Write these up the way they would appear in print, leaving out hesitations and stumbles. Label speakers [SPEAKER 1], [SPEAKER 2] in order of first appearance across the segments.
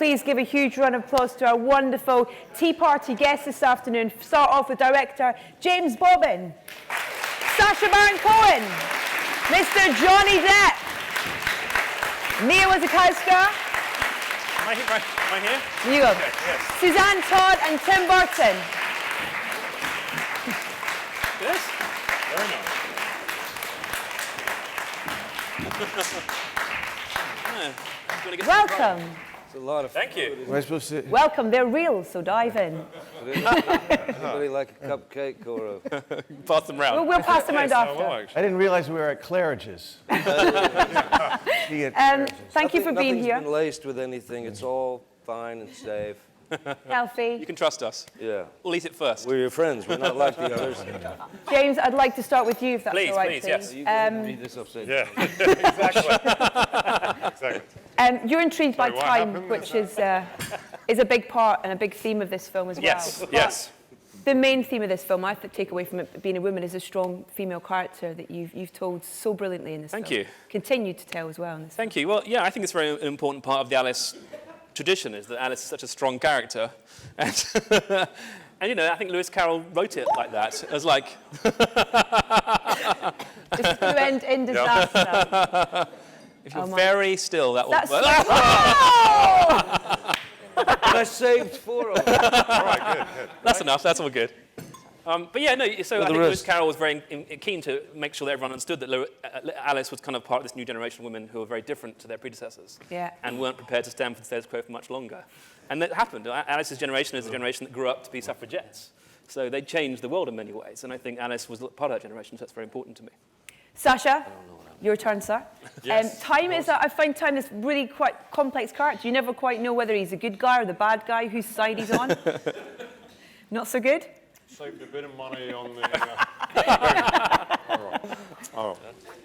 [SPEAKER 1] please give a huge round of applause to our wonderful tea party guests this afternoon. Start off with director James Bobin, Sacha Baron Cohen, Mr. Johnny Depp, Wasikowska.
[SPEAKER 2] Am I here?
[SPEAKER 1] You go.
[SPEAKER 2] Okay, yes.
[SPEAKER 1] Suzanne, Todd, and Tim Burton.
[SPEAKER 2] Yes? Very nice.
[SPEAKER 1] Welcome.
[SPEAKER 3] It's a lot of fun.
[SPEAKER 2] Thank you.
[SPEAKER 4] Am I supposed to?
[SPEAKER 1] Welcome. They're real, so dive in.
[SPEAKER 3] Anybody like a cupcake or a...
[SPEAKER 2] Pass them round.
[SPEAKER 1] We'll pass them around after.
[SPEAKER 4] I didn't realize we were at Claridge's.
[SPEAKER 1] Thank you for being here.
[SPEAKER 3] Nothing's been laced with anything. It's all fine and safe.
[SPEAKER 1] Healthy.
[SPEAKER 2] You can trust us.
[SPEAKER 3] Yeah.
[SPEAKER 2] We'll eat it first.
[SPEAKER 3] We're your friends. We're not like the others.
[SPEAKER 1] James, I'd like to start with you, if that's
[SPEAKER 2] Please,
[SPEAKER 1] all right,
[SPEAKER 2] please, yes.
[SPEAKER 3] You can read this upside down.
[SPEAKER 5] Yeah, exactly.
[SPEAKER 1] You're intrigued by
[SPEAKER 5] Sorry, what
[SPEAKER 1] time,
[SPEAKER 5] happened?
[SPEAKER 1] which is a big part and a big theme of this film as well.
[SPEAKER 2] Yes, yes.
[SPEAKER 1] The main theme of this film, I take away from it being a woman, is a strong female character that you've told so brilliantly in this film.
[SPEAKER 2] Thank you.
[SPEAKER 1] Continue to tell as well in this
[SPEAKER 2] Thank you. Well, yeah, I think it's a very important part of the Alice tradition is that Alice is such a strong character. And, and you know, I think Lewis Carroll wrote it like that, as like...
[SPEAKER 1] This is going to end in disaster.
[SPEAKER 2] If you're very still, that will
[SPEAKER 1] That's
[SPEAKER 2] work.
[SPEAKER 3] And I saved 4 of them.
[SPEAKER 5] All right, good.
[SPEAKER 2] That's enough, that's all good. But yeah, no, so I think
[SPEAKER 3] rest.
[SPEAKER 2] Lewis Carroll was very keen to make sure that everyone understood that Alice was kind of part of this new generation of women who were very different to their predecessors.
[SPEAKER 1] Yeah.
[SPEAKER 2] And weren't prepared to stand for the status quo for much longer. And that happened. Alice's generation is a generation that grew up to be suffragettes. So they changed the world in many ways. And I think Alice was part of that generation, so that's very important to me.
[SPEAKER 1] Sasha, your turn, sir.
[SPEAKER 5] Yes.
[SPEAKER 1] I find Time is really quite complex character. You never quite know whether he's a good guy or the bad guy, whose side he's on. Not so good?
[SPEAKER 5] Saved a bit of money on the... Oh.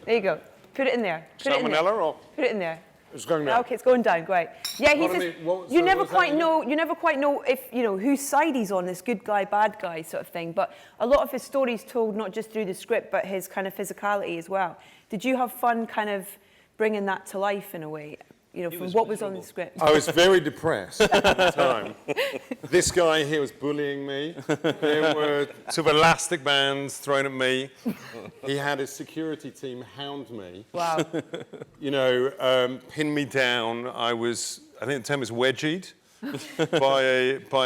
[SPEAKER 1] There you go. Put it in there. Put it in there.
[SPEAKER 5] Salmonella or...
[SPEAKER 1] Put it in there.
[SPEAKER 5] It's going down.
[SPEAKER 1] Okay, it's going down. Great. Yeah, he's
[SPEAKER 5] What do
[SPEAKER 1] just,
[SPEAKER 5] you mean? What-
[SPEAKER 1] you
[SPEAKER 5] so
[SPEAKER 1] never
[SPEAKER 5] what's that
[SPEAKER 1] quite
[SPEAKER 5] mean?
[SPEAKER 1] know. You never quite know if whose side he's on. This good guy, bad guy sort of thing. But a lot of his stories told not just through the script, but his kind of physicality as well. Did you have fun, kind of bringing that to life in a way? You know, from what was on the script.
[SPEAKER 5] I was very depressed at the time. This guy here was bullying me. There were sort of elastic bands thrown at me. He had his security team hound me.
[SPEAKER 1] Wow.
[SPEAKER 5] You know, pin me down. I think the term is wedgied by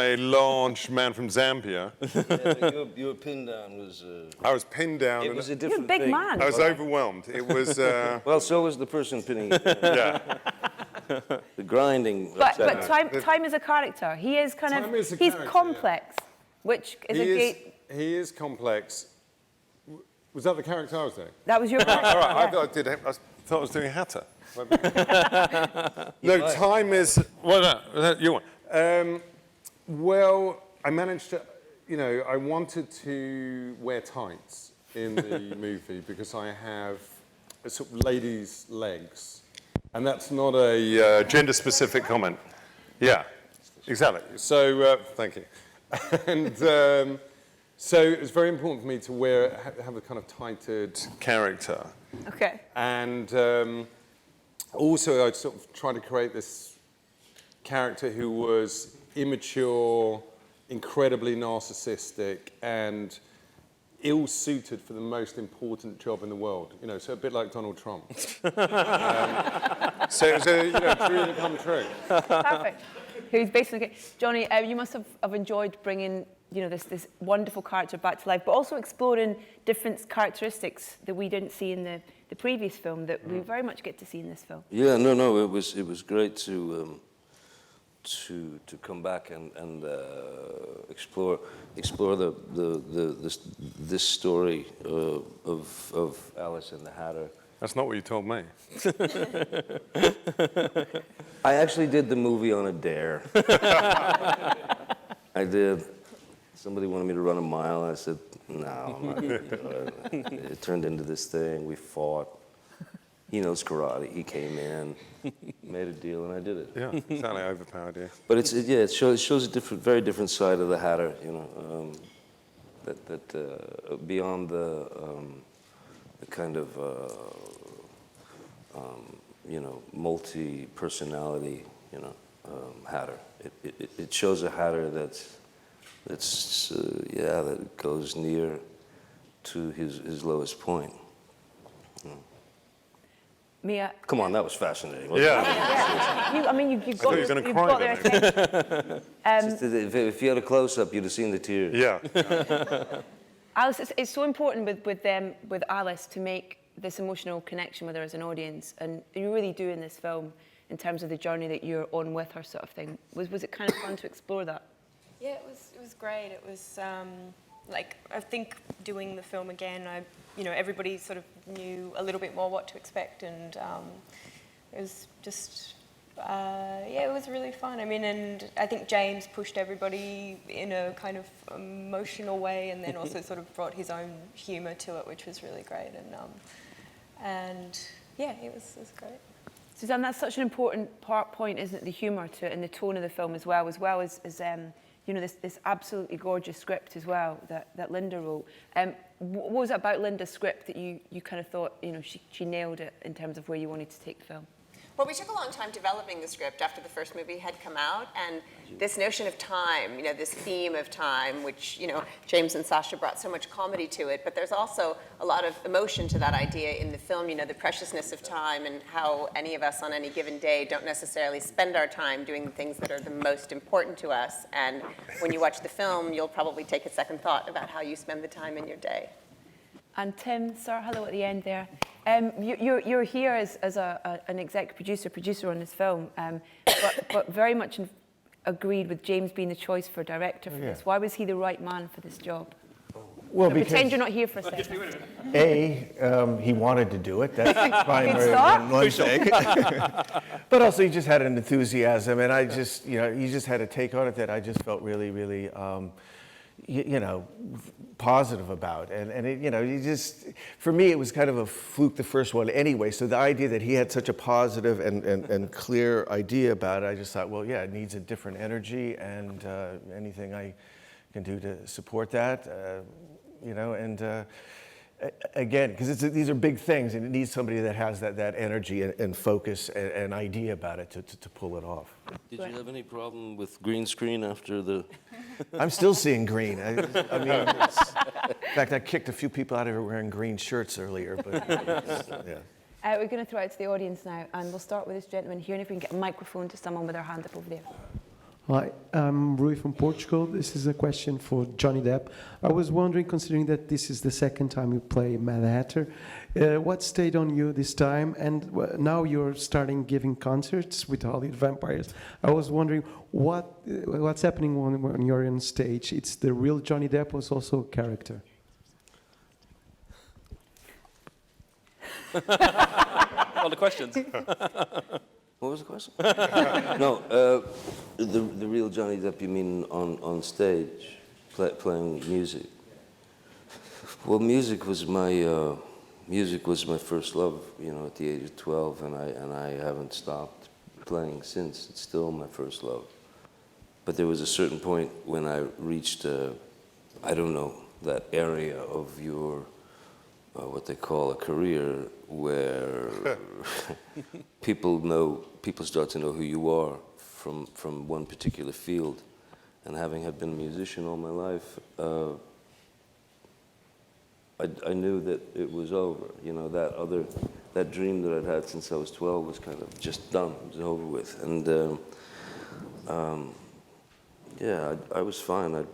[SPEAKER 5] a large man from Zambia.
[SPEAKER 3] Yeah, your pin down was...
[SPEAKER 5] I was pinned down.
[SPEAKER 3] It was a
[SPEAKER 1] You're a
[SPEAKER 3] different
[SPEAKER 1] big
[SPEAKER 3] thing.
[SPEAKER 1] man.
[SPEAKER 5] I was overwhelmed. It was,
[SPEAKER 3] Well, so was the person pinning you down.
[SPEAKER 5] yeah.
[SPEAKER 3] The grinding.
[SPEAKER 1] But
[SPEAKER 3] upside down.
[SPEAKER 1] Time is a character. He is kind
[SPEAKER 5] Time
[SPEAKER 1] of
[SPEAKER 5] is a
[SPEAKER 1] he's
[SPEAKER 5] character,
[SPEAKER 1] complex, which is a great.
[SPEAKER 5] He is complex. Was that the character I was doing?
[SPEAKER 1] That was your character.
[SPEAKER 5] All right,
[SPEAKER 1] yeah.
[SPEAKER 5] I thought I was doing Hatter. No, time is... What was that you want? Well, I managed to... You know, I wanted to wear tights in the movie because I have a sort of lady's legs. And that's not a gender-specific comment. Yeah, exactly. So, thank you. And so it was very important for me to have a kind of tighted character.
[SPEAKER 1] Okay.
[SPEAKER 5] And also, I'd sort of try to create this character who was immature, incredibly narcissistic, and ill-suited for the most important job in the world. You know, so a bit like Donald Trump. So it was a dream to come true.
[SPEAKER 1] Perfect. Who's basically Johnny? You must have enjoyed bringing this wonderful character back to life, but also exploring different characteristics that we didn't see in the previous film that we very much get to see in this film.
[SPEAKER 3] Yeah, no, it was great to come back and explore this story of Alice and the Hatter.
[SPEAKER 5] That's not what you told me.
[SPEAKER 3] I actually did the movie on a dare. I did. Somebody wanted me to run a mile, and I said, no, I'm not gonna do it. It turned into this thing. We fought. He knows karate. He came in, made a deal, and I did it.
[SPEAKER 5] Yeah, exactly. Overpowered you.
[SPEAKER 3] But it shows a very different side of the Hatter. That beyond the kind of multi-personality. Hatter. It shows a Hatter that goes near to his lowest point.
[SPEAKER 1] Mia,
[SPEAKER 3] Come on, that was fascinating. Wasn't it?
[SPEAKER 1] you got,
[SPEAKER 5] you were gonna
[SPEAKER 1] you've
[SPEAKER 5] cry
[SPEAKER 1] got their attention.
[SPEAKER 3] Just if you had a close-up, you'd have seen the tears.
[SPEAKER 5] Yeah.
[SPEAKER 1] Alice, it's so important with Alice to make this emotional connection with her as an audience, and you really do in this film in terms of the journey that you're on with her, sort of thing. Was it kind of fun to explore that?
[SPEAKER 6] Yeah, it was great. It was like, I think doing the film again, everybody sort of knew a little bit more what to expect, and it was just, it was really fun. I mean, and I think James pushed everybody in a kind of emotional way, and then also sort of brought his own humour to it, which was really great. And yeah, it was great.
[SPEAKER 1] Suzanne, that's such an important point, isn't it? The humour to it and the tone of the film as well as this absolutely gorgeous script as well that Linda wrote. What was it about Linda's script that you kind of thought, she nailed it in terms of where you wanted to take the film?
[SPEAKER 7] Well, we took a long time developing the script after the first movie had come out, and this notion of time, this theme of time, which, James and Sacha brought so much comedy to it, but there's also a lot of emotion to that idea in the film, the preciousness of time and how any of us on any given day don't necessarily spend our time doing the things that are the most important to us. And when you watch the film, you'll probably take a second thought about how you spend the time in your day.
[SPEAKER 1] And Tim, sir, hello at the end there. You're here as an exec producer on this film, but very much agreed with James being the choice for director for this. Why was he the right man for this job?
[SPEAKER 4] Well,
[SPEAKER 1] So pretend you're not here for a second.
[SPEAKER 4] He wanted to do it. That's primary
[SPEAKER 1] start.
[SPEAKER 4] one thing. But also he just had an enthusiasm, and I just, he just had a take on it that I just felt really, really, positive about. And it, for me, it was kind of a fluke, the first one anyway. So the idea that he had such a positive and clear idea about it, I just thought, well, yeah, it needs a different energy, and anything I can do to support that, again, because these are big things, and it needs somebody that has that energy and focus and idea about it to pull it off.
[SPEAKER 3] Did you have any problem with green screen after the...
[SPEAKER 4] I'm still seeing green. I mean, in fact, I kicked a few people out of here wearing green shirts earlier, but yeah.
[SPEAKER 1] We're going to throw it to the audience now, and we'll start with this gentleman here, and if we can get a microphone to someone with their hand up over there.
[SPEAKER 8] Hi, I'm Rui from Portugal. This is a question for Johnny Depp. I was wondering, considering that this is the second time you play Mad Hatter, what stayed on you this time? And now you're starting giving concerts with Hollywood vampires. I was wondering what's happening when you're on stage. It's the real Johnny Depp was also a character.
[SPEAKER 2] All the questions.
[SPEAKER 3] What was the question? No, the real Johnny Depp, you mean on stage, playing music? Well, music was my first love, at the age of 12, and I haven't stopped playing since. It's still my first love. But there was a certain point when I reached, that area of your, what they call a career, where people start to know who you are from one particular field. And having been a musician all my life, I knew that it was over. That dream that I'd had since I was 12 was kind of just done. It was over with. And I was fine. I'd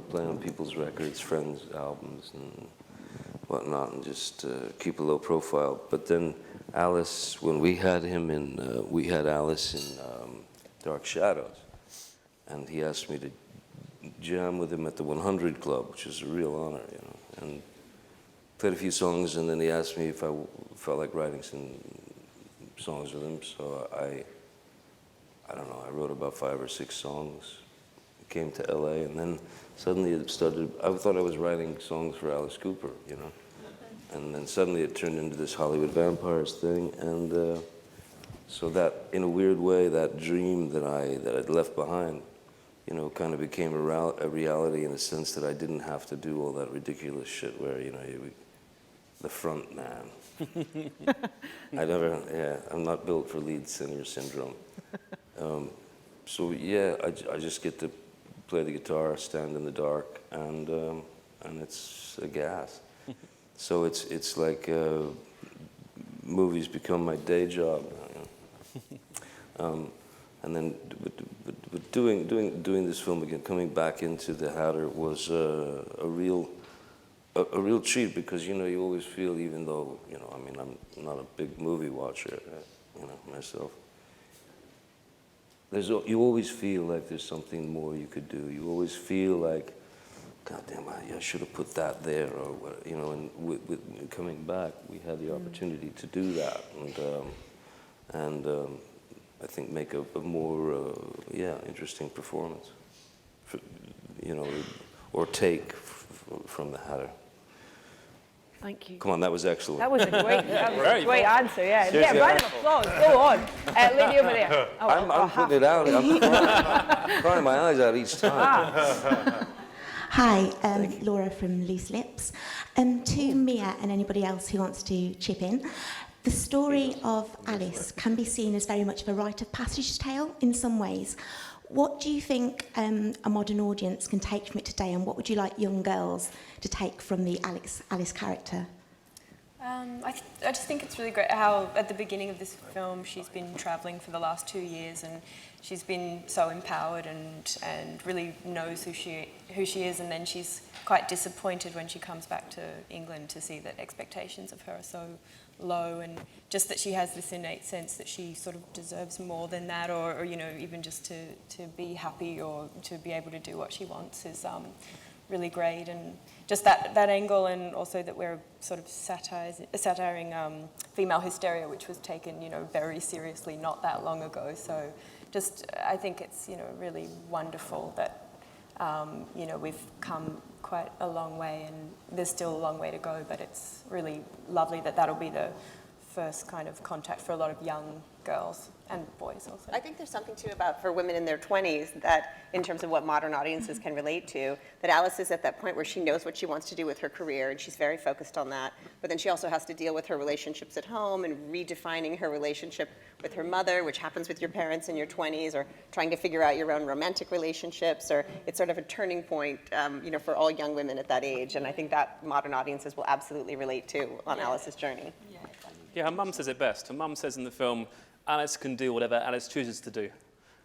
[SPEAKER 3] play on people's records, friends' albums, and whatnot, and just keep a low profile. But then Alice, when we had Alice in Dark Shadows, and he asked me to jam with him at the 100 Club, which was a real honor, and played a few songs, and then he asked me if I felt like writing some songs with him. So I wrote about 5 or 6 songs, came to LA, and then suddenly it started, I thought I was writing songs for Alice Cooper, and then suddenly it turned into this Hollywood Vampires thing, and so that, in a weird way, that dream that I'd left behind, kind of became a reality in the sense that I didn't have to do all that ridiculous shit where, the front man. I'm not built for lead singer syndrome. so yeah, I just get to play the guitar, stand in the dark, and it's a gas. So it's like movies become my day job now, you know? And then but doing this film again, coming back into the Hatter was a real treat, because you know, you always feel, even though, you know, I mean, I'm not a big movie watcher, you know, myself. You always feel like there's something more you could do. You always feel like, God damn, I should have put that there, or what, you know. And with coming back, we had the opportunity to do that, and I think make a more interesting performance, you know, or take from the Hatter.
[SPEAKER 1] Thank you.
[SPEAKER 3] Come on, that was excellent.
[SPEAKER 1] That was a great answer, yeah. Yeah, round of applause. Go on. Lady over there. Oh,
[SPEAKER 3] I'm putting it out. I'm crying my eyes out each time.
[SPEAKER 9] Hi, Laura from Loose Lips. To Mia and anybody else who wants to chip in, the story of Alice can be seen as very much of a rite of passage tale in some ways. What do you think a modern audience can take from it today, and what would you like young girls to take from the Alice character?
[SPEAKER 6] I just think it's really great how at the beginning of this film she's been travelling for the last 2 years, and she's been so empowered and really knows who she is, and then she's quite disappointed when she comes back to England to see that expectations of her are so low, and just that she has this innate sense that she sort of deserves more than that, or you know, even just to be happy or to be able to do what she wants is really great. And just that angle, and also that we're sort of satiring female hysteria, which was taken, you know, very seriously not that long ago. So just I think it's, you know, really wonderful that you know, we've come quite a long way, and there's still a long way to go, but it's really lovely that that'll be the first kind of contact for a lot of young girls and boys also.
[SPEAKER 7] I think there's something too about, for women in their 20s, that in terms of what modern audiences can relate to, that Alice is at that point where she knows what she wants to do with her career, and she's very focused on that, but then she also has to deal with her relationships at home and redefining her relationship with her mother, which happens with your parents in your 20s, or trying to figure out your own romantic relationships, or it's sort of a turning point, you know, for all young women at that age, and I think that modern audiences will absolutely relate to on Alice's journey.
[SPEAKER 2] Yeah, her mum says it best. Her mum says in the film, Alice can do whatever Alice chooses to do.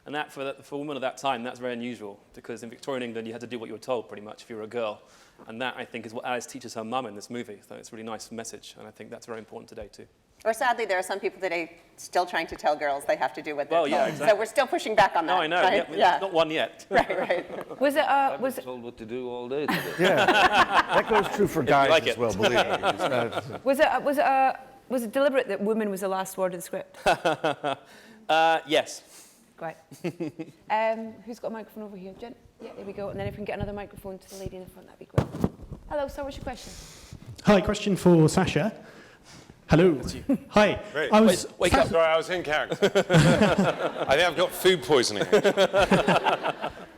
[SPEAKER 2] And that, for a woman of that time, that's very unusual, because in Victorian England, you had to do what you were told, pretty much, if you were a girl. And that, I think, is what Alice teaches her mum in this movie. So it's a really nice message, and I think that's very important today, too.
[SPEAKER 7] Or sadly, there are some people today still trying to tell girls they have to do what they're told.
[SPEAKER 2] Exactly.
[SPEAKER 7] So we're still pushing back on that.
[SPEAKER 2] No, I know.
[SPEAKER 7] Right?
[SPEAKER 2] Yeah. Not one yet.
[SPEAKER 7] Right.
[SPEAKER 1] Was it?
[SPEAKER 3] I've been told what to do all day today.
[SPEAKER 4] Yeah, that goes true for guys
[SPEAKER 2] like
[SPEAKER 4] as
[SPEAKER 2] it.
[SPEAKER 4] well, believe me. It's not,
[SPEAKER 1] Was it deliberate that woman was the last word of the script?
[SPEAKER 2] Yes.
[SPEAKER 1] Great. Who's got a microphone over here? Jen? Yeah, there we go. And then if we can get another microphone to the lady in the front, that'd be great. Hello, sir, what's your question?
[SPEAKER 10] Hi, question for Sacha. Hello. Hi.
[SPEAKER 5] Great.
[SPEAKER 2] Wake up.
[SPEAKER 5] Sorry, I was in character. I think I've got food poisoning.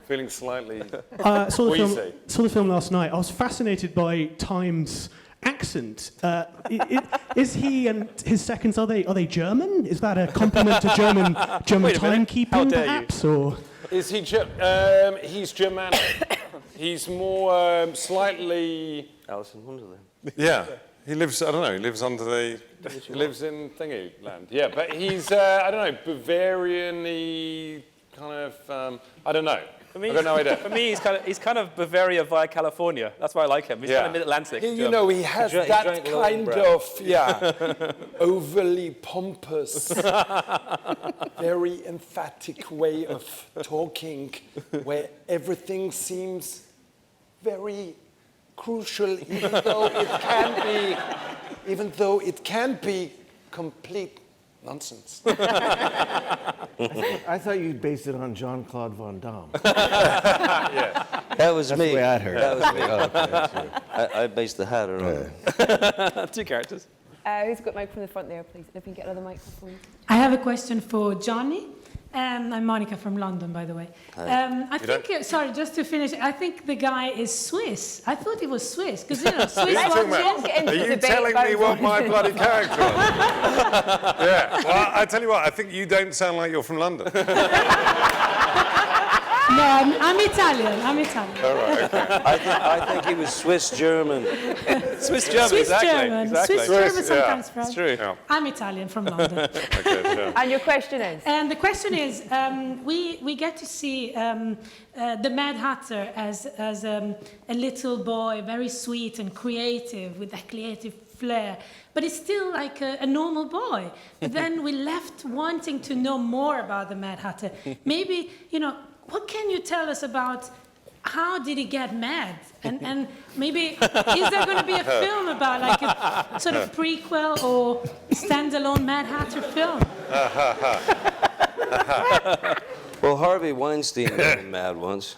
[SPEAKER 5] Feeling slightly
[SPEAKER 10] saw
[SPEAKER 5] wheezy.
[SPEAKER 10] the film last night. I was fascinated by Time's accent. Is he and his seconds, are they German? Is that a compliment to German timekeeping, perhaps? Or
[SPEAKER 5] Is he? He's Germanic. He's more slightly.
[SPEAKER 3] Alice in Wonderland.
[SPEAKER 5] Yeah. He lives. I don't know. He lives under the. He lives in Thingy Land. Yeah, but he's. I don't know. Bavarian-y kind of. I don't know. I've got no idea.
[SPEAKER 2] For me, he's kind of Bavaria via California. That's why I like him. He's kind of mid-Atlantic.
[SPEAKER 5] You know, he has that kind of, overly pompous, very emphatic way of talking, where everything seems very crucial, even though it can be complete nonsense.
[SPEAKER 4] I thought you based it on Jean-Claude Van Damme.
[SPEAKER 3] Yes. That was
[SPEAKER 4] That's
[SPEAKER 3] me.
[SPEAKER 4] the way I'd heard.
[SPEAKER 3] That was me. Okay, I based the Hatter on.
[SPEAKER 2] Two characters.
[SPEAKER 1] Who's got a microphone in the front there, please? If we can get another microphone.
[SPEAKER 11] I have a question for Johnny. I'm Monica from London, by the way. I think, sorry, just to finish, I think the guy is Swiss. I thought he was Swiss, because, you know, Swiss
[SPEAKER 5] Are you telling me what my bloody character is? Yeah, well, I tell you what, I think you don't sound like you're from London.
[SPEAKER 11] on. I'm Italian.
[SPEAKER 5] All right, okay.
[SPEAKER 3] I think he was Swiss German.
[SPEAKER 2] Swiss German,
[SPEAKER 11] Swiss
[SPEAKER 2] exactly.
[SPEAKER 11] German.
[SPEAKER 2] Exactly.
[SPEAKER 11] Swiss German
[SPEAKER 5] Swiss,
[SPEAKER 11] sometimes
[SPEAKER 5] yeah,
[SPEAKER 11] French.
[SPEAKER 2] It's true.
[SPEAKER 5] Yeah.
[SPEAKER 11] I'm Italian from London.
[SPEAKER 5] Okay, sure.
[SPEAKER 1] And your question is?
[SPEAKER 11] And the question is, we get to see the Mad Hatter as a little boy, very sweet and creative, with that creative flair. But he's still like a normal boy. But then we left wanting to know more about the Mad Hatter. Maybe, what can you tell us about how did he get mad? And maybe, is there going to be a film about like a sort of prequel or standalone Mad Hatter film?
[SPEAKER 3] Well, Harvey Weinstein made him mad once.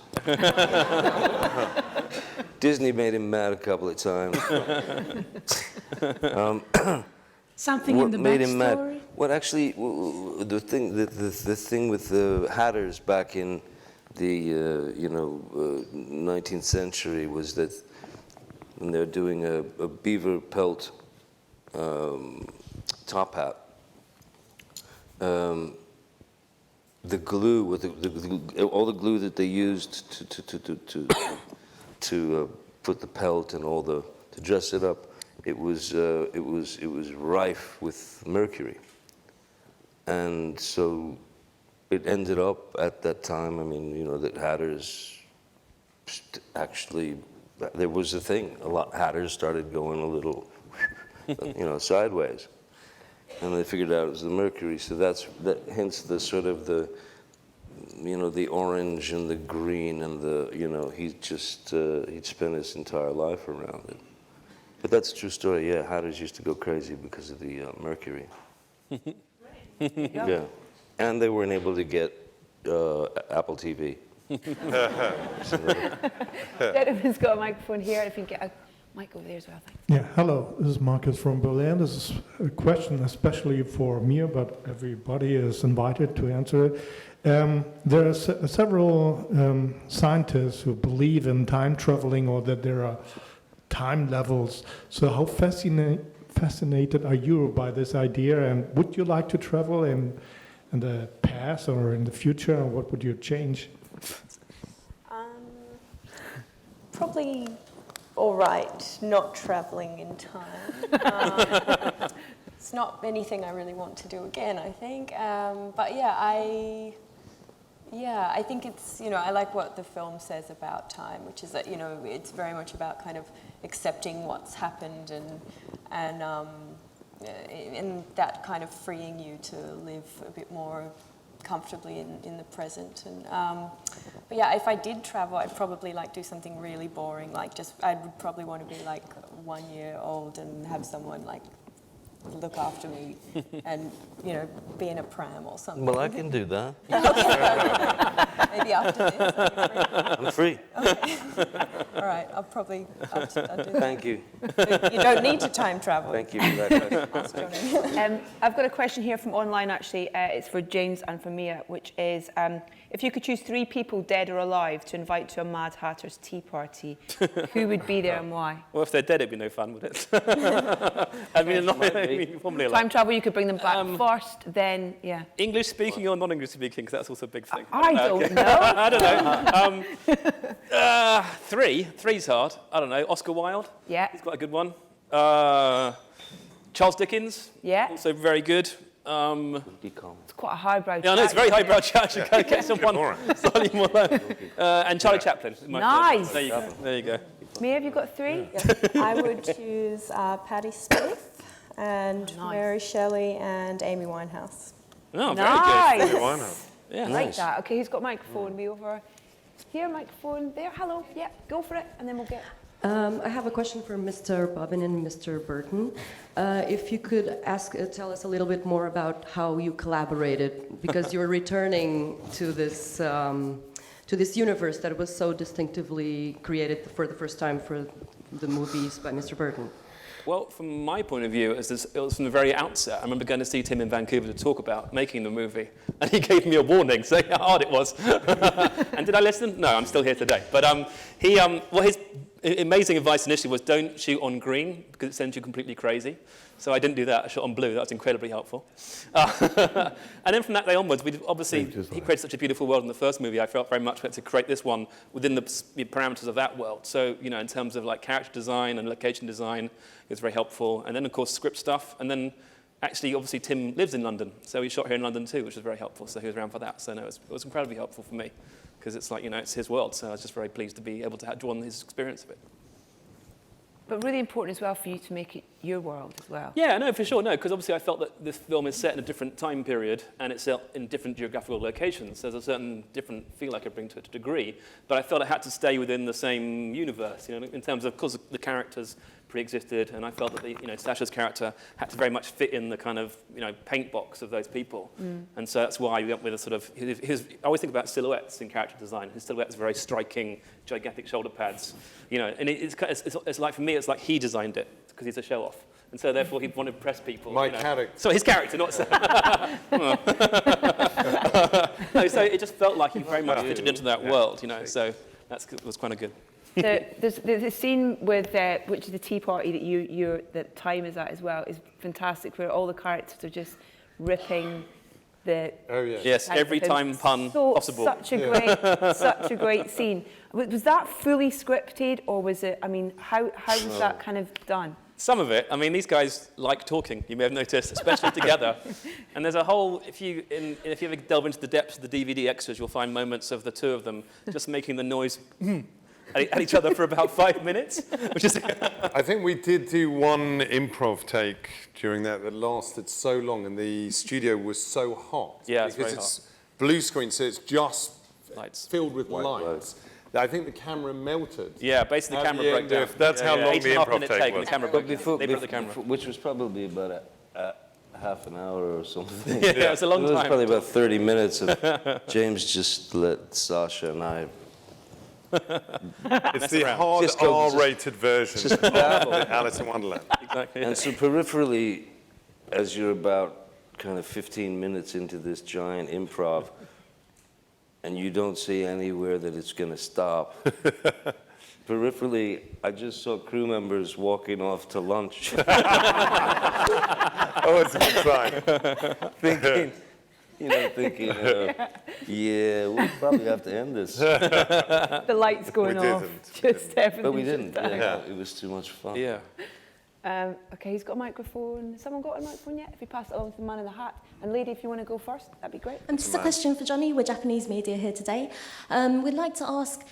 [SPEAKER 3] Disney made him mad a couple of times.
[SPEAKER 11] Something in the
[SPEAKER 3] made him mad.
[SPEAKER 11] backstory?
[SPEAKER 3] Well, actually, the thing with the Hatters back in the 19th century was that when they're doing a beaver pelt top hat, the glue with all the glue that they used to put the pelt and to dress it up, it was rife with mercury, and so it ended up at that time. I mean, that Hatters actually, there was a thing. Hatters started going a little, sideways. And they figured out it was the mercury, so hence the sort of the orange and the green and he'd spent his entire life around it. But that's a true story, yeah. Hatters used to go crazy because of the mercury. Yeah, and they weren't able to get Apple TV.
[SPEAKER 1] Gentleman's got a microphone here. If you can get a mic over there as well, thanks.
[SPEAKER 12] Yeah, hello. This is Marcus from Berlin. This is a question especially for me, but everybody is invited to answer it. There are several scientists who believe in time traveling or that there are time levels. So how fascinated are you by this idea? And would you like to travel in the past or in the future? And what would you change?
[SPEAKER 6] Probably all right, not traveling in time. It's not anything I really want to do again, I think. But yeah, I think it's, I like what the film says about time, which is that, it's very much about kind of accepting what's happened and that kind of freeing you to live a bit more comfortably in the present. And but yeah, if I did travel, I'd probably do something really boring, I would probably want to be 1 year old and have someone look after me and be in a pram or something.
[SPEAKER 3] Well, I can do that.
[SPEAKER 6] Okay. Maybe after this.
[SPEAKER 3] I'm free.
[SPEAKER 6] Okay. All right, I'll do that.
[SPEAKER 3] Thank you.
[SPEAKER 6] You don't need to time travel.
[SPEAKER 3] Thank you for that question.
[SPEAKER 1] I've got a question here from online, actually. It's for James and for Mia, which is, if you could choose 3 people, dead or alive, to invite to a Mad Hatter's tea party, who would be there and why?
[SPEAKER 2] Well, if they're dead, it'd be no fun, would it? Probably alive.
[SPEAKER 1] Time travel, you could bring them back first, then, yeah.
[SPEAKER 2] English speaking or non-English speaking, because that's also a big thing.
[SPEAKER 1] I don't know.
[SPEAKER 2] I don't know. 3's hard. I don't know. Oscar Wilde.
[SPEAKER 1] Yeah.
[SPEAKER 2] He's quite a good one. Charles Dickens.
[SPEAKER 1] Yeah.
[SPEAKER 2] Also very good.
[SPEAKER 1] It's quite a highbrow chat.
[SPEAKER 2] Yeah, I know, it's a very highbrow chat. You can't get someone slightly more low. And Charlie Chaplin.
[SPEAKER 1] Nice.
[SPEAKER 2] There you go. There you go.
[SPEAKER 1] Mia, have you got 3?
[SPEAKER 6] Yeah. I would choose Patti Smith and Mary Shelley and Amy Winehouse.
[SPEAKER 2] Oh, very
[SPEAKER 1] nice.
[SPEAKER 2] good.
[SPEAKER 5] Amy Winehouse.
[SPEAKER 2] Yeah,
[SPEAKER 1] I like that. Okay, who's got microphone? Me over here, microphone there. Hello. Yeah, go for it, and then we'll get...
[SPEAKER 13] I have a question for Mr. Bobin and Mr. Burton. If you could tell us a little bit more about how you collaborated, because you're returning to this universe that was so distinctively created for the first time for the movies by Mr. Burton.
[SPEAKER 2] Well, from my point of view, it was from the very outset. I remember going to see Tim in Vancouver to talk about making the movie, and he gave me a warning saying how hard it was. And did I listen? No, I'm still here today. But amazing advice initially was don't shoot on green because it sends you completely crazy. So I didn't do that. I shot on blue. That was incredibly helpful. And then from that day onwards, he created such a beautiful world in the first movie. I felt very much we had to create this one within the parameters of that world. So, you know, in terms of like character design and location design, it was very helpful. And then, of course, script stuff. And then actually, obviously, Tim lives in London. So he shot here in London too, which was very helpful. So he was around for that. So no, it was incredibly helpful for me because it's like, you know, it's his world. So I was just very pleased to be able to draw on his experience of it.
[SPEAKER 1] But really important as well for you to make it your world as well.
[SPEAKER 2] Yeah, no, for sure, no, because obviously I felt that this film is set in a different time period and it's set in different geographical locations. There's a certain different feel I could bring to it to a degree, but I felt it had to stay within the same universe, you know, in terms of, course, the characters pre-existed, and I felt that Sacha's character had to very much fit in the kind of, you know, paint box of those people. And so that's why we went with a sort of, I always think about silhouettes in character design. His silhouette's very striking, gigantic shoulder pads, you know, and it's like, for me, it's like he designed it because he's a show-off. And so therefore he wanted to impress people.
[SPEAKER 5] My character.
[SPEAKER 2] So his character, not... No, so it just felt like he very much fitted into that world, you know, so that was kind of good.
[SPEAKER 1] There's the scene with which is the tea party that Time is at as well is fantastic, where all the characters are just ripping the.
[SPEAKER 5] Oh yeah.
[SPEAKER 2] Yes, every time pun possible.
[SPEAKER 1] Such a great scene. Was that fully scripted, or was it? I mean, how was that kind of done?
[SPEAKER 2] Some of it. I mean, these guys like talking. You may have noticed, especially together. And there's a whole. If you ever delve into the depths of the DVD extras, you'll find moments of the two of them just making the noise. At each other for about 5 minutes, which is...
[SPEAKER 5] I think we did do one improv take during that lasted so long, and the studio was so hot.
[SPEAKER 2] Yeah, it's
[SPEAKER 5] because
[SPEAKER 2] very
[SPEAKER 5] it's
[SPEAKER 2] hot.
[SPEAKER 5] Blue screen, so it's just
[SPEAKER 2] lights.
[SPEAKER 5] Filled with lights. I think the camera melted.
[SPEAKER 2] Yeah, basically the camera broke down.
[SPEAKER 5] That's how long the improv take was.
[SPEAKER 2] The camera broke down. They broke the camera.
[SPEAKER 3] Which was probably about half an hour or something.
[SPEAKER 2] Yeah, it was a long time.
[SPEAKER 3] It was probably about 30 minutes of James just let Sacha and I...
[SPEAKER 5] It's the hard R-rated version of Alice in Wonderland.
[SPEAKER 2] Exactly.
[SPEAKER 3] And so peripherally, as you're about kind of 15 minutes into this giant improv, and you don't see anywhere that it's going to stop, peripherally, I just saw crew members walking off to lunch.
[SPEAKER 5] Oh, it's a good sign.
[SPEAKER 3] Thinking, yeah, we probably have to end this.
[SPEAKER 1] The lights going off. Just everything.
[SPEAKER 3] But we didn't. Yeah. It was too much fun.
[SPEAKER 2] Yeah.
[SPEAKER 1] Okay, who's got a microphone? Has someone got a microphone yet? If you pass it along to the man in the hat. And lady, if you want to go first, that'd be great.
[SPEAKER 14] Just a question for Johnny. We're Japanese media here today. We'd like to ask,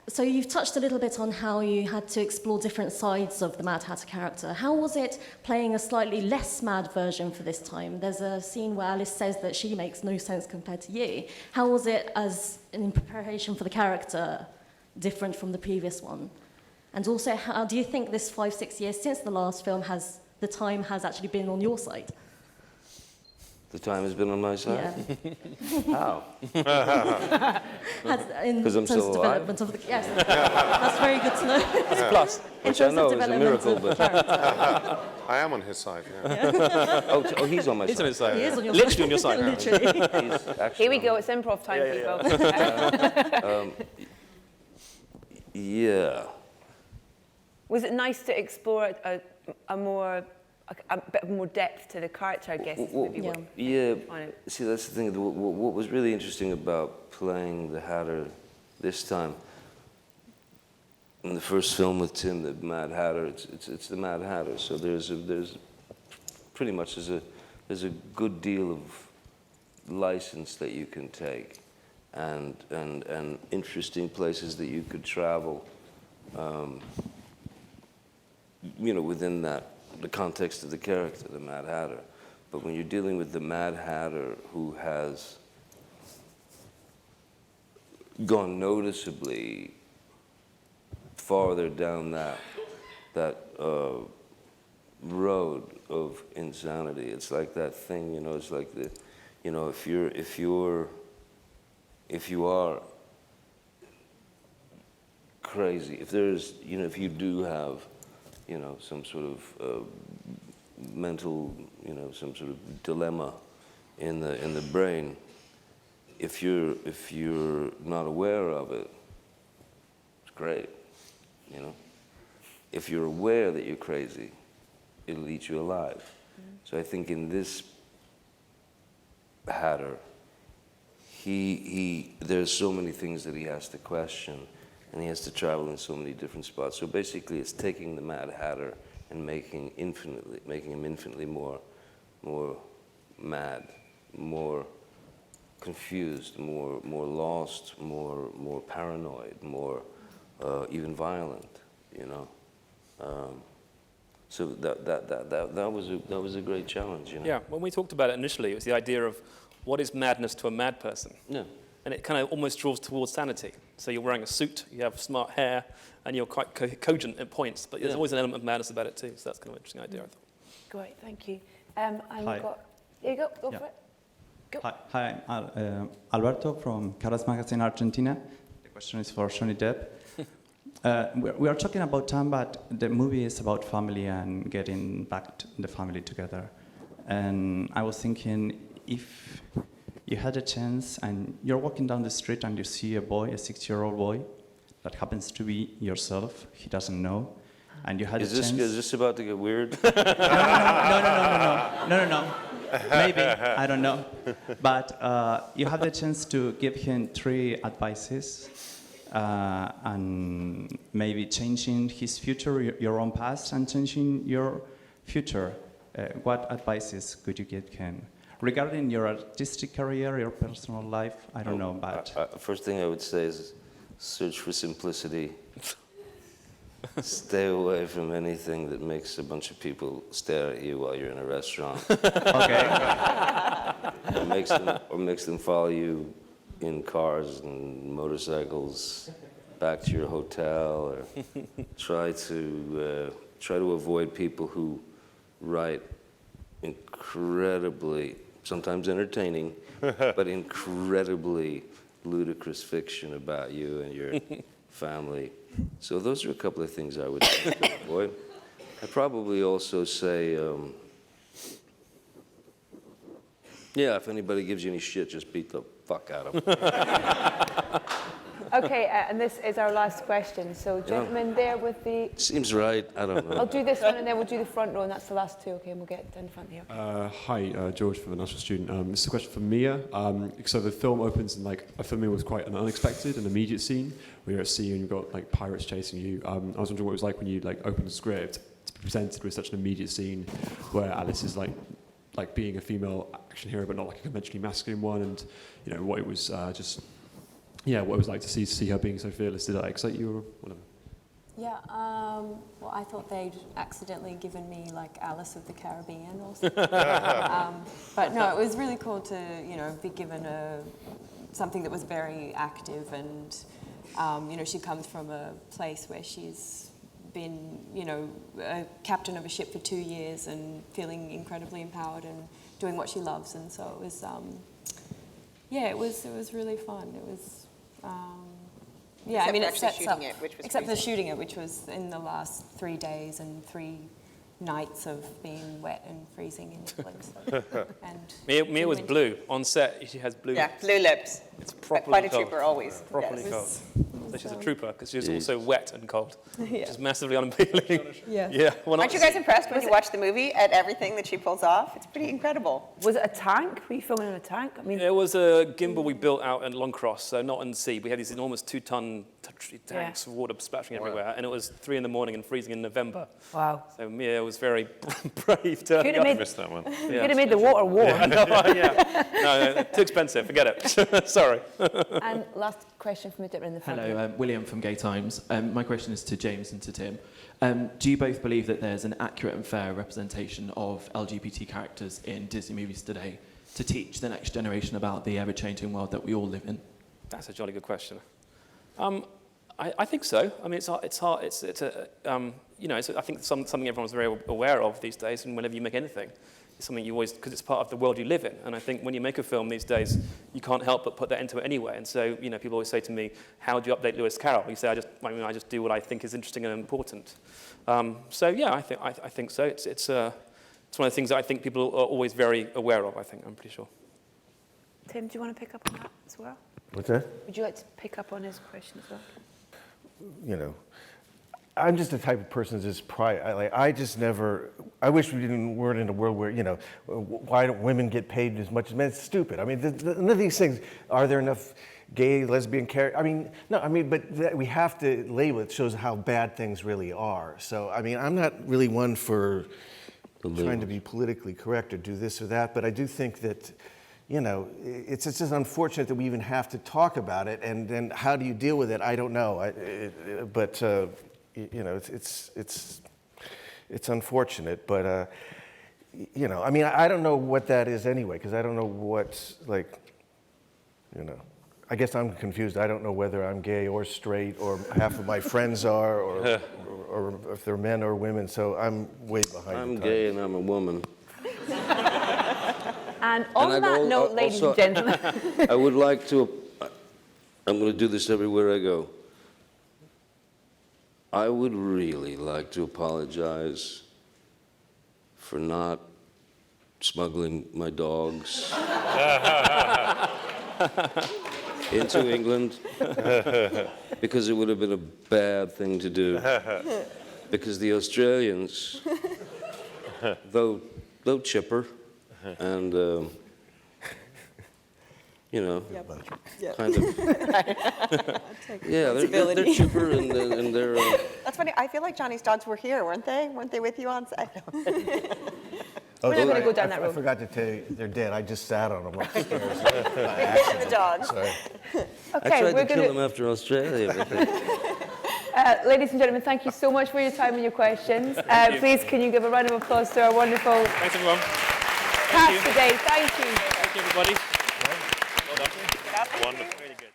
[SPEAKER 14] so you've touched a little bit on how you had to explore different sides of the Mad Hatter character. How was it playing a slightly less mad version for this time? There's a scene where Alice says that she makes no sense compared to you. How was it, as in preparation for the character, different from the previous one? And also, how do you think this 5-6 years since the last film the time has actually been on your side?
[SPEAKER 3] The time has been on my side?
[SPEAKER 14] Yeah.
[SPEAKER 3] How?
[SPEAKER 14] Because
[SPEAKER 3] I'm still alive?
[SPEAKER 14] Development of the, yes, that's very good to know.
[SPEAKER 2] That's a plus.
[SPEAKER 3] Which I know is a miracle, but...
[SPEAKER 5] I am on his side, yeah.
[SPEAKER 3] Oh, he's on my side.
[SPEAKER 2] He's on his side.
[SPEAKER 14] He is on your
[SPEAKER 2] Literally on your side.
[SPEAKER 14] Literally.
[SPEAKER 1] Here we go, it's improv time, people.
[SPEAKER 3] Yeah.
[SPEAKER 1] Was it nice to explore a bit more depth to the character, I guess?
[SPEAKER 3] Yeah. See, that's the thing. What was really interesting about playing the Hatter this time, in the first film with Tim, the Mad Hatter, it's the Mad Hatter. So there's pretty much there's a good deal of license that you can take, and interesting places that you could travel. Within the context of the character, the Mad Hatter. But when you're dealing with the Mad Hatter who has gone noticeably farther down that road of insanity, it's like that thing, it's like if you are crazy, if there's, if you do have some sort of mental, some sort of dilemma in the brain. If you're not aware of it, it's great, if you're aware that you're crazy, it'll eat you alive. So I think in this Hatter, there's so many things that he has to question, and he has to travel in so many different spots. So basically, it's taking the Mad Hatter and making him infinitely more mad, more confused, more lost, more paranoid, more even violent, you know. So that was a great challenge, you know.
[SPEAKER 2] Yeah, when we talked about it initially, it was the idea of what is madness to a mad person.
[SPEAKER 3] Yeah.
[SPEAKER 2] And it kind of almost draws towards sanity. So you're wearing a suit, you have smart hair, and you're quite cogent at points, but there's always an element of madness about it too. So that's kind of an interesting idea, I thought.
[SPEAKER 1] Great, thank you. And
[SPEAKER 15] Hi.
[SPEAKER 1] we've got, here you go, go for it. Go.
[SPEAKER 15] Hi, I'm Alberto from Caras Magazine, Argentina. The question is for Johnny Depp. We are talking about time, but the movie is about family and getting back the family together. And I was thinking, if you had a chance and you're walking down the street and you see a boy, a 6-year-old boy, that happens to be yourself, he doesn't know, and you had a chance...
[SPEAKER 3] Is this about to get weird?
[SPEAKER 15] No. Maybe, I don't know. But you have the chance to give him 3 advices and maybe changing his future, your own past, and changing your future. What advices could you give him? Regarding your artistic career, your personal life, I don't know, but...
[SPEAKER 3] First thing I would say is search for simplicity. Stay away from anything that makes a bunch of people stare at you while you're in a restaurant.
[SPEAKER 15] Okay.
[SPEAKER 3] or makes them follow you in cars and motorcycles back to your hotel, or try to avoid people who write incredibly, sometimes entertaining, but incredibly ludicrous fiction about you and your family. So those are a couple of things I would avoid. I'd probably also say, if anybody gives you any shit, just beat the fuck out of them.
[SPEAKER 1] Okay, and this is our last question. So, gentlemen, there with the...
[SPEAKER 3] Seems right. I don't know.
[SPEAKER 1] I'll do this one, and then we'll do the front row, and that's the last 2. Okay, and we'll get down the front here.
[SPEAKER 16] Hi, George from the National Student. This is a question for Mia. So the film opens in for me was quite an unexpected and immediate scene where you're at sea and you've got pirates chasing you. I was wondering what it was like when you opened the script to be presented with such an immediate scene where Alice is like being a female action hero but not like a conventionally masculine one, and what it was what it was like to see her being so fearless. Did that excite you or whatever?
[SPEAKER 6] Yeah, well, I thought they'd accidentally given me Alice of the Caribbean or something. But no, it was really cool to, be given something that was very active, and, she comes from a place where she's been, a captain of a ship for 2 years and feeling incredibly empowered and doing what she loves. And so it was, it was really fun. It was, it sets up, except for shooting it, which was in the last 3 days and 3 nights of being wet and freezing in Calypso. And
[SPEAKER 2] Mia was blue. On set, she has blue lips.
[SPEAKER 7] Yeah, blue lips.
[SPEAKER 2] It's properly
[SPEAKER 7] quite a
[SPEAKER 2] cold.
[SPEAKER 7] trooper, always.
[SPEAKER 2] Properly cold. So she's a trooper, because she's also wet and cold, which
[SPEAKER 7] Yeah.
[SPEAKER 2] is massively unappealing.
[SPEAKER 7] Yeah. Aren't you guys impressed when you watch the movie at everything that she pulls off? It's pretty incredible.
[SPEAKER 1] Was it a tank? Were you filming in a tank? I mean,
[SPEAKER 2] It was a gimbal we built out in Longcross, so not in the sea. We had these enormous 2-ton tanks of water splashing everywhere, and it was 3 in the morning and freezing in November.
[SPEAKER 1] Wow.
[SPEAKER 2] So Mia was very brave to...
[SPEAKER 1] Could have made,
[SPEAKER 2] missed that one.
[SPEAKER 1] Could have made the water warm.
[SPEAKER 2] Yeah, no, too expensive, forget it. Sorry.
[SPEAKER 1] And last question from in the front.
[SPEAKER 17] Hello, William from Gay Times. My question is to James and to Tim. Do you both believe that there's an accurate and fair representation of LGBT characters in Disney movies today to teach the next generation about the ever-changing world that we all live in?
[SPEAKER 2] That's a jolly good question. I think so. I mean, it's hard. It's I think something everyone's very aware of these days. And whenever you make anything, it's something you always, because it's part of the world you live in. And I think when you make a film these days, you can't help but put that into it anyway. And so, people always say to me, "How do you update Lewis Carroll?" You say, "I just do what I think is interesting and important." So yeah, I think so. It's one of the things that I think people are always very aware of. I'm pretty sure.
[SPEAKER 1] Tim, do you want to pick up on that as well?
[SPEAKER 4] What's that?
[SPEAKER 1] Would you like to pick up on his question as well?
[SPEAKER 4] I'm just the type of person that's just pride. I just never. I wish weren't in a world where, you know, why don't women get paid as much as men? It's stupid. I mean, none of these things. Are there enough gay, lesbian characters? I mean, no. I mean, but we have to label it. Shows how bad things really are. So, I mean, I'm not really one for trying to be politically correct or do this or that. But I do think that, you know, it's just unfortunate that we even have to talk about it. And then how do you deal with it? I don't know. You know, it's unfortunate, but you know, I mean, I don't know what that is anyway, because I don't know what's like, you know, I guess I'm confused. I don't know whether I'm gay or straight, or half of my friends are, or if they're men or women. So I'm way behind.
[SPEAKER 3] I'm gay and I'm a woman.
[SPEAKER 1] And on that note, ladies and gentlemen,
[SPEAKER 3] I would like to. I'm going to do this everywhere I go. I would really like to apologize for not smuggling my dogs into England, because it would have been a bad thing to do. Because the Australians, though chipper and you know, kind of. Yeah, they're chipper and they're.
[SPEAKER 7] That's funny. I feel like Johnny's dogs were here, weren't they? Weren't they with you on set?
[SPEAKER 1] We're not going to go down that road.
[SPEAKER 4] I forgot to tell you, they're dead. I just sat on them upstairs.
[SPEAKER 7] The dogs.
[SPEAKER 4] Sorry.
[SPEAKER 1] Okay,
[SPEAKER 3] I tried to kill them after Australia.
[SPEAKER 1] Ladies and gentlemen, thank you so much for your time and your questions. Please, can you give a round of applause to our wonderful
[SPEAKER 2] Thanks, everyone.
[SPEAKER 1] cast today? Thank you.
[SPEAKER 2] Thank you, everybody. Well done. Wonderful. Really good.